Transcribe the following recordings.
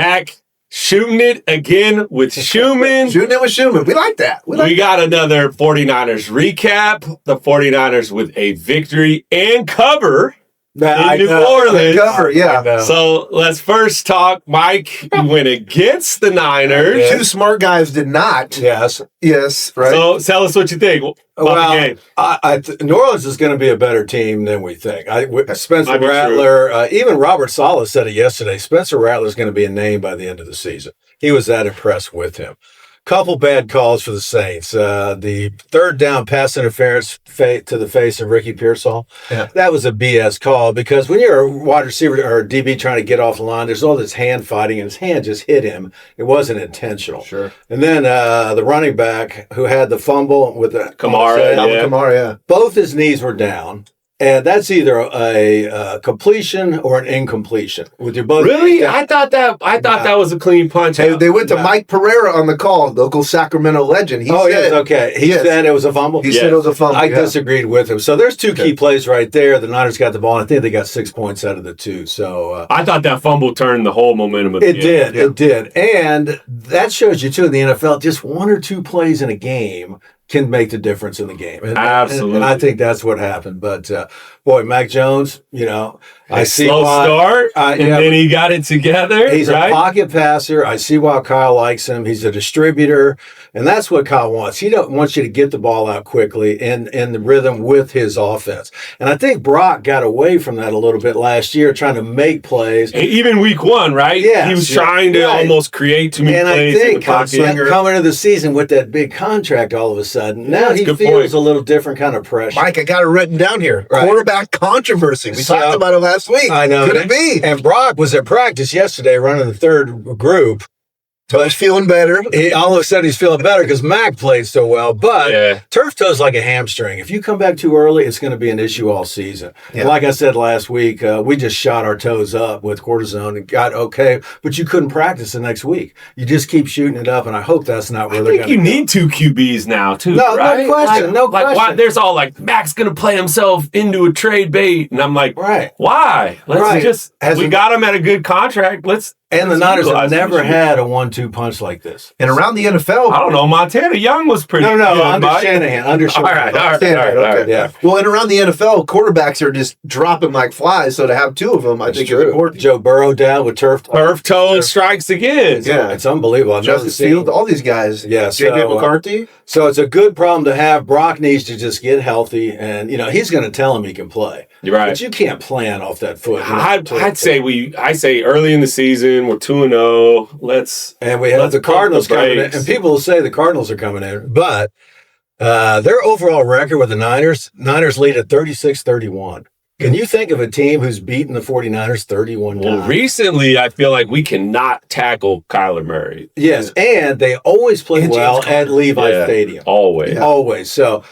Mac shooting it again with Schumann. Shooting it with Schumann. We like that. We got another 49ers recap. The 49ers with a victory and cover in New Orleans. Cover, yeah. So let's first talk. Mike, you went against the Niners. Two smart guys did not. Yes. Yes, right. So tell us what you think about the game. New Orleans is going to be a better team than we think. Spencer Might be Rattler, even Robert Saleh said it yesterday. Spencer Rattler is going to be a name by the end of the season. He was that impressed with him. Couple bad calls for the Saints. The third down pass interference to the face of Ricky Pearsall. Yeah. That was a BS call because when you're a wide receiver or a DB trying to get off the line, there's all this hand fighting, and his hand just hit him. It wasn't intentional. Sure. And then the running back who had the fumble with the Kamara, both his knees were down. And that's either a completion or an incompletion. With your both really, I thought that was a clean punch. They went to Mike Pereira on the call, local Sacramento legend. He said, okay. He said it was a fumble. He said it was a fumble. I disagreed with him. So there's two key plays right there. The Niners got the ball. And I think they got 6 points out of the two. So I thought that fumble turned the whole momentum of the game. It did. And that shows you too in the NFL, just one or two plays in a game can make the difference in the game. Absolutely. And I think that's what happened. But, boy, Mac Jones, I see slow why. Start, and then he got it together. He's a pocket passer. I see why Kyle likes him. He's a distributor, and that's what Kyle wants. He wants you to get the ball out quickly in the rhythm with his offense. And I think Brock got away from that a little bit last year, trying to make plays. Even week one, right? Yeah, he was trying to almost create too many plays. And I think coming into the season with that big contract all of a sudden, now he feels a little different kind of pressure. Mike, I got it written down here. Right. Quarterback controversy. We talked about it last week. I know. Could it be? And Brock was at practice yesterday running the third group. So he's feeling better. All of a sudden, he's feeling better because Mac played so well. But turf toe is like a hamstring. If you come back too early, it's going to be an issue all season. Yeah. Like I said last week, we just shot our toes up with cortisone and got okay, but you couldn't practice the next week. You just keep shooting it up, and I hope that's not where they're going to go. You need two QBs now, too, no, right? No question. No question. Why, there's all like, Mac's going to play himself into a trade bait. And I'm like, why? We got him at a good contract. And the Niners have never had a 1-2 punch like this. And around the NFL, I don't know. Montana Young was pretty good. No, under Shanahan. All right. Yeah. Well, and around the NFL, quarterbacks are just dropping like flies. So to have two of them, I think is important. Joe Burrow down with turf toe strikes again. Yeah, it's unbelievable. Justice Field, all these guys. Yeah, J.J. McCarthy. So it's a good problem to have. Brock needs to just get healthy, and he's going to tell him he can play. You're right. But you can't plan off that foot. I'd say early in the season we're 2-0. And we have the Cardinals coming in, and people will say the Cardinals are coming in, but their overall record with the Niners lead at 36-31. Can you think of a team who's beaten the 49ers 31 times? Well, recently, I feel like we cannot tackle Kyler Murray. Yes, and they always play well at Levi Stadium. Always. Yeah. Always. So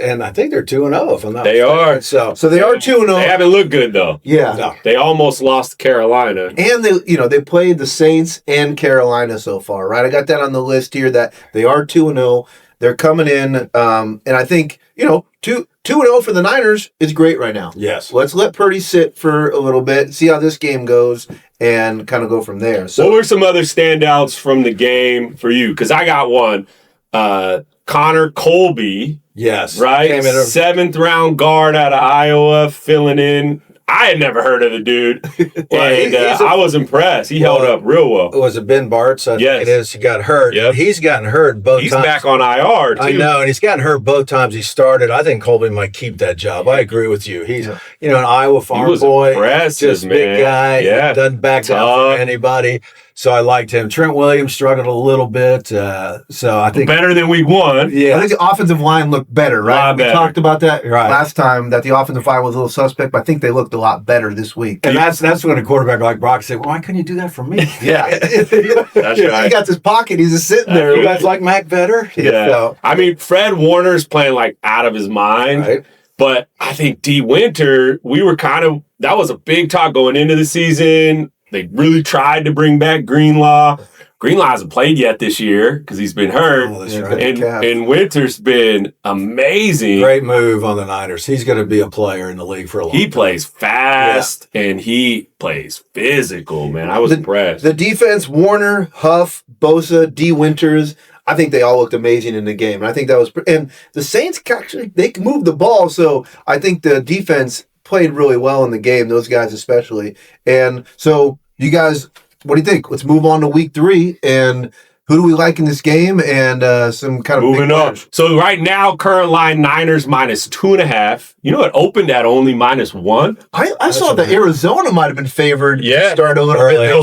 and I think they're 2-0 if I'm not mistaken. They are. So they are 2-0. They haven't looked good, though. Yeah. No. They almost lost to Carolina. And they played the Saints and Carolina so far, right? I got that on the list here that they are 2-0. They're coming in, and I think, 2-0 for the Niners is great right now. Yes. Let's let Purdy sit for a little bit, see how this game goes, and kind of go from there. So, what were some other standouts from the game for you? Because I got one. Connor Colby. Yes. Right? 7th round guard out of Iowa, filling in. I had never heard of the dude, and I was impressed. He held up real well. Was it Ben Bartz? I think it is. He got hurt. Yep. He's gotten hurt both times. He's back on IR, too. I know, and he's gotten hurt both times he started. I think Colby might keep that job. I agree with you. He's, an Iowa farm boy. Just big guy. Yeah. Doesn't back down for anybody. So I liked him. Trent Williams struggled a little bit. So I think better than week one. Yeah. I think the offensive line looked better, right? We talked about that last time, that the offensive line was a little suspect, but I think they looked a lot better this week. And that's when a quarterback like Brock said, "Why couldn't you do that for me?" Yeah. That's right. He got this pocket. He's just sitting there. You guys like Mac better? Yeah. So. I mean, Fred Warner's playing like out of his mind. Right. But I think D. Winter, that was a big talk going into the season. They really tried to bring back Greenlaw. Greenlaw hasn't played yet this year because he's been hurt. Oh, that's right. And Winter's been amazing. Great move on the Niners. He's going to be a player in the league for a long time. He plays fast and he plays physical, man. I was impressed. The defense, Warner, Huff, Bosa, D. Winters, I think they all looked amazing in the game. And I think that was, and the Saints actually, they moved the ball. So I think the defense played really well in the game, those guys especially. And so you guys, what do you think? Let's move on to week 3. And who do we like in this game? And some kind of moving up. So right now, current line Niners -2.5. You know, it opened at only -1. I saw that Arizona might have been favored to start a little bit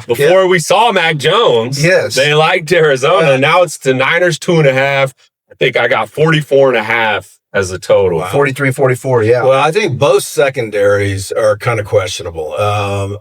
before we saw Mac Jones. Yes. They liked Arizona. Now it's the Niners 2.5. I think I got 44.5 as a total. Wow. 43-44, yeah. Well, I think both secondaries are kind of questionable.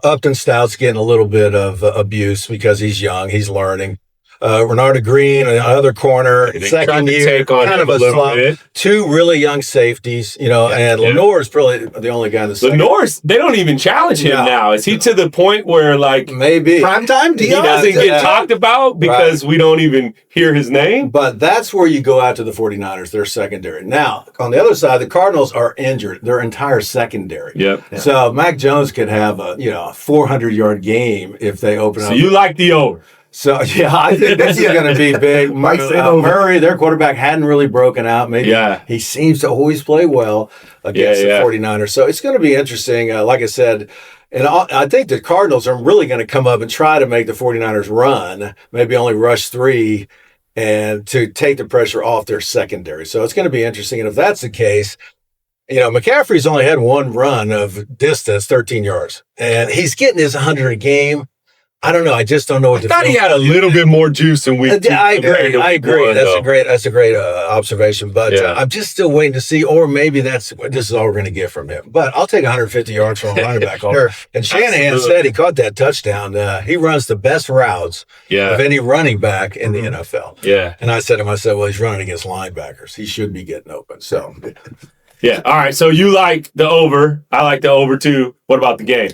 Upton Stout's getting a little bit of abuse because he's young, he's learning. Renardo Green, another corner, second year, kind of a slump. 2 really young safeties, and Lenore's probably the only guy in the second. Lenore's, they don't even challenge him now. Is he to the point where, maybe primetime he doesn't get talked about because we don't even hear his name? But that's where you go out to the 49ers, their secondary. Now, on the other side, the Cardinals are injured, their entire secondary. Yep. So Mac Jones could have a 400-yard game if they open up. So you like the over? So, I think this is going to be big. Murray, their quarterback, hadn't really broken out. Maybe he seems to always play well against the 49ers. So it's going to be interesting. Like I said, and I think the Cardinals are really going to come up and try to make the 49ers run, maybe only rush 3, and to take the pressure off their secondary. So it's going to be interesting. And if that's the case, McCaffrey's only had 1 run of distance, 13 yards, and he's getting his 100 a game. I don't know. I just don't know what to thought he had a little bit more juice in week 2. I agree. That's a great observation. But I'm just still waiting to see, or maybe this is all we're going to get from him. But I'll take 150 yards from a running back. Sure. And Shanahan said he caught that touchdown. He runs the best routes of any running back in the NFL. Yeah. And I said to myself, well, he's running against linebackers. He should be getting open. So. Yeah. All right. So you like the over. I like the over too. What about the game?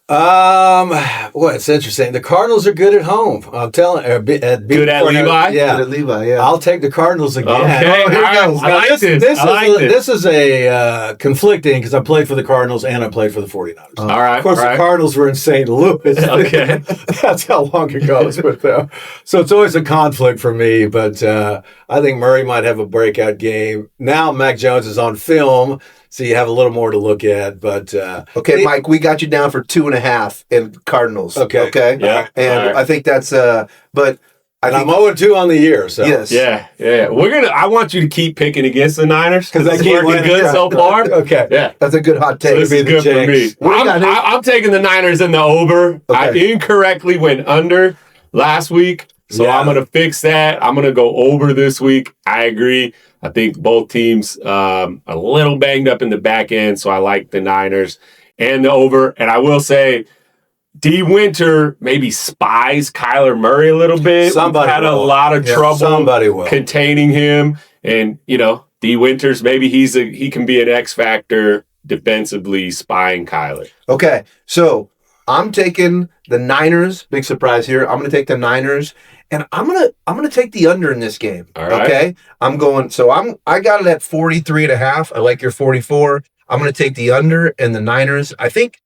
It's interesting. The Cardinals are good at home. I'm telling you. Good at Levi? Yeah. Good at Levi, yeah. I'll take the Cardinals again. Okay. This is a conflicting because I played for the Cardinals and I played for the 49ers. All right. Of course, the Cardinals were in St. Louis. Okay. That's how long ago it was with them. So it's always a conflict for me, but I think Murray might have a breakout game. Now Mac Jones is on film, so you have a little more to look at. But okay, Mike, we got you down for 2.5 in Cardinals. Okay. Yeah. And I think that's but I'm 0-2 on the year. So yes. Yeah. I want you to keep picking against the Niners because they keep working good so far. Okay. Yeah. That's a good hot take. So this is good for me. I'm taking the Niners in the over. Okay. I incorrectly went under last week. So I'm going to fix that. I'm going to go over this week. I agree. I think both teams are a little banged up in the back end, so I like the Niners and the over. And I will say, D. Winter maybe spies Kyler Murray a little bit. Somebody had a lot of trouble containing him. And, D. Winters, maybe he can be an X factor defensively spying Kyler. Okay, so I'm taking the Niners. Big surprise here. I'm going to take the Niners. And I'm gonna take the under in this game. All right. Okay. I got it at 43.5. I like your 44. I'm gonna take the under and the Niners. I think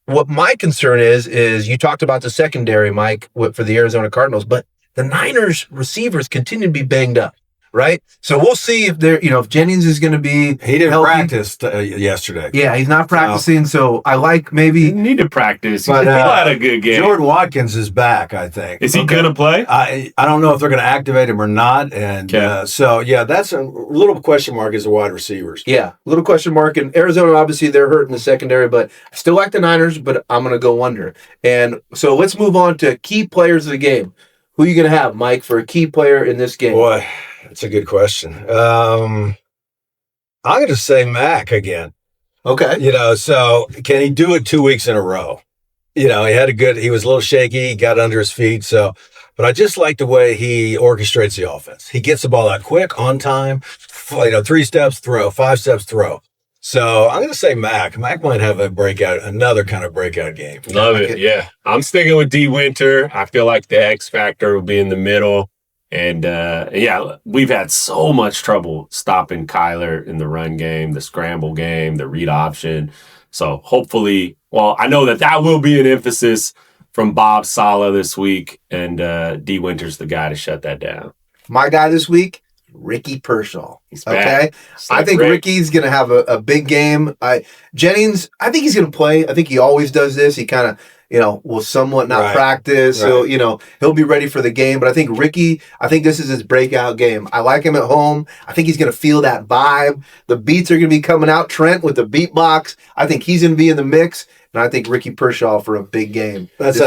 what my concern is you talked about the secondary, Mike, for the Arizona Cardinals, but the Niners receivers continue to be banged up. Right, so we'll see if if Jennings is going to be. He didn't practice yesterday. Yeah, he's not practicing. So I like maybe you need to practice. But he had a good game. Jordan Watkins is back. I think. Is he going to play? I don't know if they're going to activate him or not. And that's a little question mark as the wide receivers. Yeah, little question mark. And Arizona, obviously, they're hurting the secondary, but I still like the Niners. But I'm going to go under. And so let's move on to key players of the game. Who are you going to have, Mike, for a key player in this game? Boy. That's a good question. I'm going to say Mac again. Okay. So can he do it 2 weeks in a row? He was a little shaky, he got under his feet. But I just like the way he orchestrates the offense. He gets the ball out quick, on time, 3 steps, throw, 5 steps, throw. So I'm going to say Mac. Mac might have another kind of breakout game. Love it. Yeah. I'm sticking with D. Winter. I feel like the X factor will be in the middle. And we've had so much trouble stopping Kyler in the run game, the scramble game, the read option. So hopefully, I know that will be an emphasis from Bob Saleh this week. And D. Winter's the guy to shut that down. My guy this week, Ricky Pershaw. He's back. I think Ricky's going to have a big game. Jennings, I think he's going to play. I think he always does this. He kind of, will somewhat not practice. Right. So, he'll be ready for the game. But I think Ricky, this is his breakout game. I like him at home. I think he's going to feel that vibe. The beats are going to be coming out. Trent with the beatbox. I think he's going to be in the mix. And I think Ricky Pershaw for a big game. That's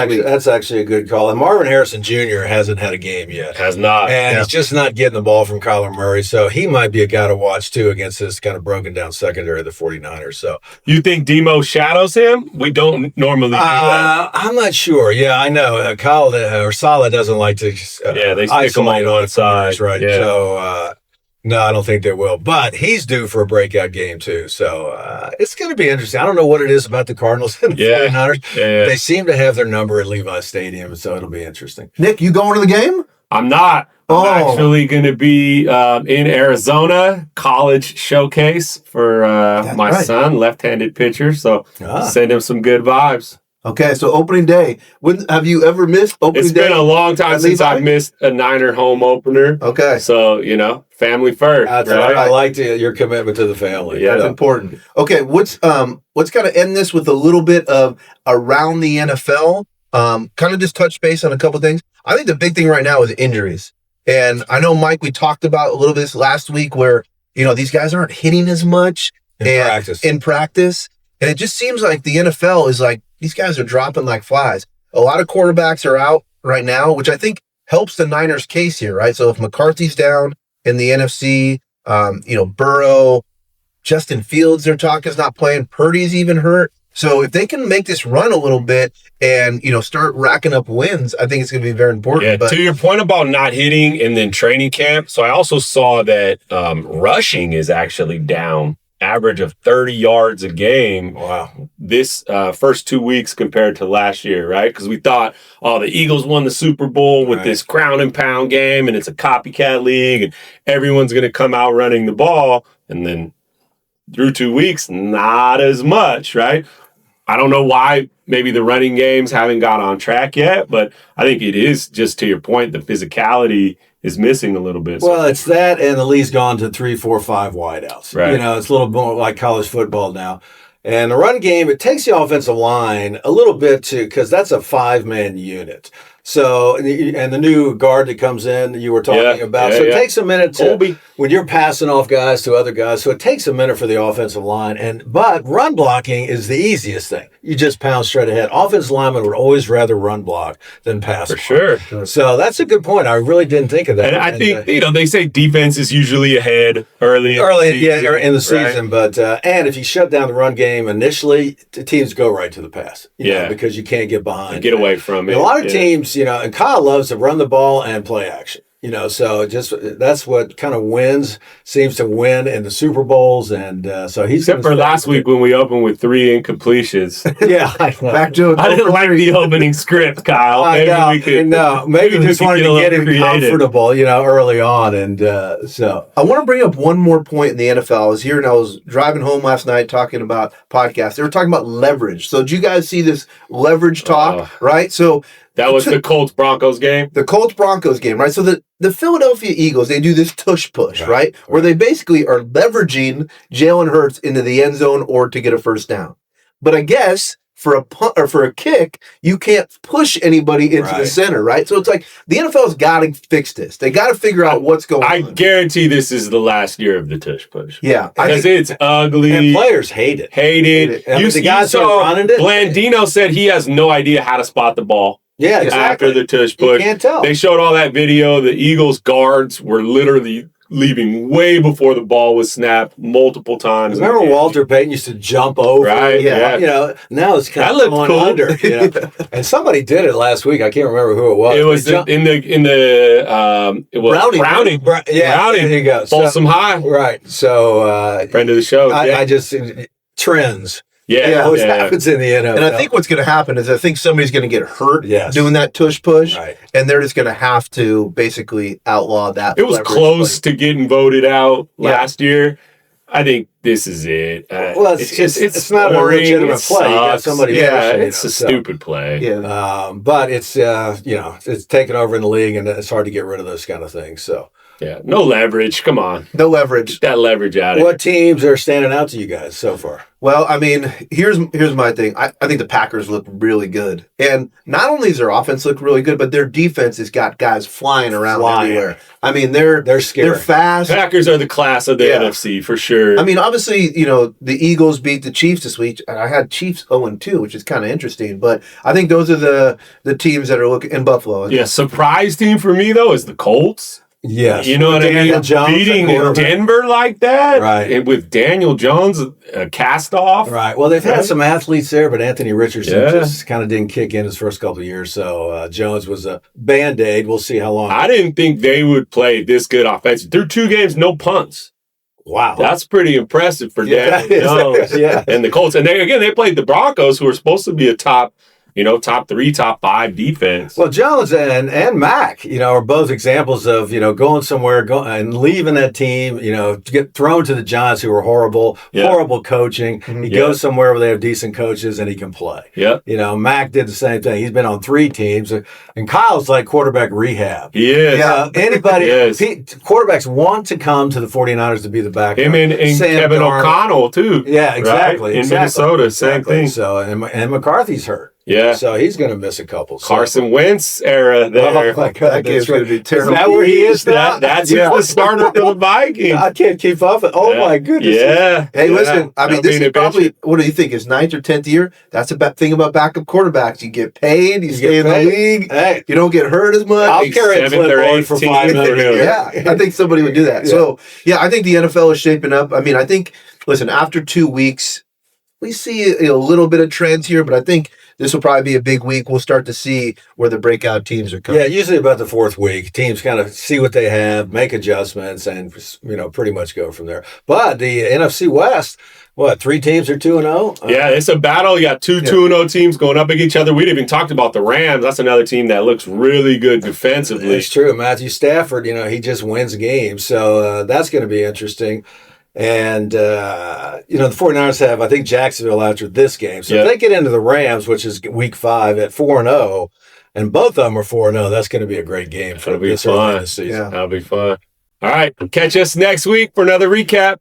actually a good call. And Marvin Harrison Jr. hasn't had a game yet. Has not. And he's just not getting the ball from Kyler Murray. So he might be a guy to watch, too, against this kind of broken down secondary of the 49ers. So you think Demo shadows him? We don't normally do that. I'm not sure. Yeah, I know. Saleh doesn't like to they stick him on one side. Right. Yeah. So, no, I don't think they will. But he's due for a breakout game, too. So it's going to be interesting. I don't know what it is about the Cardinals and the 49ers. Yeah. They seem to have their number at Levi Stadium, so it'll be interesting. Nick, you going to the game? I'm not. I'm actually going to be in Arizona, college showcase for my son, left-handed pitcher. So send him some good vibes. Okay, so opening day. When have you ever missed opening day? It's been a long time since I've missed a Niner home opener. Okay. So, family first. Right? I like your commitment to the family. Yeah, that's important. Okay, let's kind of end this with a little bit of around the NFL. Kind of just touch base on a couple things. I think the big thing right now is injuries. And I know, Mike, we talked about a little bit this last week where, these guys aren't hitting as much in practice. And it just seems like the NFL is like, these guys are dropping like flies. A lot of quarterbacks are out right now, which I think helps the Niners' case here, right? So if McCarthy's down in the NFC, Burrow, Justin Fields, they're talking is not playing. Purdy's even hurt. So if they can make this run a little bit and, start racking up wins, I think it's going to be very important. Yeah, to your point about not hitting and then training camp. So I also saw that rushing is actually down. Average of 30 yards a game. Wow. This first 2 weeks compared to last year, right? Because we thought, the Eagles won the Super Bowl with this ground and pound game, and it's a copycat league, and everyone's going to come out running the ball. And then through 2 weeks, not as much, right? I don't know why maybe the running games haven't got on track yet, but I think it is, just to your point, the physicality is missing a little bit. Well, it's that, and the league's gone to 3, 4, 5 wideouts. Right. It's a little more like college football now. And the run game, it takes the offensive line a little bit because that's a 5-man unit. So, and the new guard that comes in, you were talking about. So it takes a minute when you're passing off guys to other guys. So it takes a minute for the offensive line. But run blocking is the easiest thing. You just pound straight ahead. Offensive linemen would always rather run block than pass block. Sure. So that's a good point. I really didn't think of that. And I think, they say defense is usually ahead early in the season. But and if you shut down the run game initially, the teams go right to the pass. Because you can't get behind. You get away from it. A lot of teams, and Kyle loves to run the ball and play action. So that's what kind of seems to win in the Super Bowls. And so he's except for last week when we opened with 3 incompletions. Back to I didn't like the opening script, Kyle. Maybe we just wanted to get him comfortable, early on. And so I want to bring up one more point in the NFL. I was here and I was driving home last night talking about podcasts. They were talking about leverage. So did you guys see this leverage talk? Right. So that was the Colts-Broncos game? The Colts-Broncos game, right? So the Philadelphia Eagles, they do this tush-push, right? Where they basically are leveraging Jalen Hurts into the end zone or to get a first down. But I guess for a punt or for a kick, you can't push anybody into the center, right? So it's like the NFL's got to fix this. They got to figure out what's going on. I guarantee this is the last year of the tush-push. Yeah. Because it's ugly. And players hate it. The guys who are running it. Blandino said he has no idea how to spot the ball. Yeah, exactly. After the tush push. You can't tell. They showed all that video. The Eagles guards were literally leaving way before the ball was snapped multiple times. Remember Walter Payton used to jump over? Right, yeah. You know, now it's kind that of going cool. under. You know? And somebody did it last week. I can't remember who it was. It was it was Browning. Yeah, Browning. there you go. Folsom High. Right. So, friend of the show. I just, trends. Yeah. What happens in the NFL. And I think what's going to happen is I think somebody's going to get hurt doing that tush push, right. and they're just going to have to basically outlaw that. It was close to getting voted out last year. I think this is it. Well, it's not a legitimate play. You got somebody it's a stupid play. Yeah. But it's it's taken over in the league, and it's hard to get rid of those kind of things. So no leverage. Come on, no leverage. Get that leverage out of it. What teams are standing out to you guys so far? Well, I mean, here's my thing. I think the Packers look really good. And not only does their offense look really good, but their defense has got guys flying around everywhere. I mean, they're scary. They're fast. Packers are the class of the NFC for sure. I mean, obviously, you know, the Eagles beat the Chiefs this week, and I had Chiefs 0-2, which is kind of interesting. But I think those are the teams that are looking in Buffalo. Yeah, surprise team for me, though, is the Colts. Yes. You know what I mean? Jones beating Denver like that. Right. And with Daniel Jones cast off. Right. Well, they've had some athletes there, but Anthony Richardson just kind of didn't kick in his first couple of years. So Jones was a Band-Aid. We'll see how long. I didn't think they would play this good offensive. Through 2 games, no punts. Wow. That's pretty impressive for Daniel Jones and the Colts. And they played the Broncos, who are supposed to be a top 3, top 5 defense. Well, Jones and Mack, are both examples of, going somewhere and leaving that team, to get thrown to the Giants, who are horrible coaching. Mm-hmm. He goes somewhere where they have decent coaches and he can play. Yeah. Mack did the same thing. He's been on 3 teams, and Kyle's like quarterback rehab. He is. Quarterbacks want to come to the 49ers to be the backup. Him and Kevin O'Connell, too. Yeah, exactly. Right? In Minnesota, same thing. So, and McCarthy's hurt. Yeah. So he's going to miss a couple. Carson Wentz era there. Oh, my God. That game's going to be terrible. Is that where he is now? That's the starter for the Vikings. I can't keep up. My goodness. Yeah. Hey, listen, I mean, this is probably, what do you think, his 9th or 10th year? That's the thing about backup quarterbacks. You get paid, you stay in the league, you don't get hurt as much. I'll carry a clipboard for $5 million. Yeah, I think somebody would do that. Yeah. So, I think the NFL is shaping up. I mean, listen, after 2 weeks, we see a little bit of trends here, but I think this will probably be a big week. We'll start to see where the breakout teams are coming. Yeah, usually about the 4th week, teams kind of see what they have, make adjustments, and pretty much go from there. But the NFC West, 3 teams are 2-0? Yeah, it's a battle. You got 2-0 teams going up against each other. We didn't even talk about the Rams. That's another team that looks really good defensively. It's true. Matthew Stafford, he just wins games. So that's going to be interesting. And, the 49ers have, I think, Jacksonville after this game. So if they get into the Rams, which is week 5 at 4-0, and both of them are 4-0, that's going to be a great game for this early in the season. That'll be fun. All right. Catch us next week for another recap.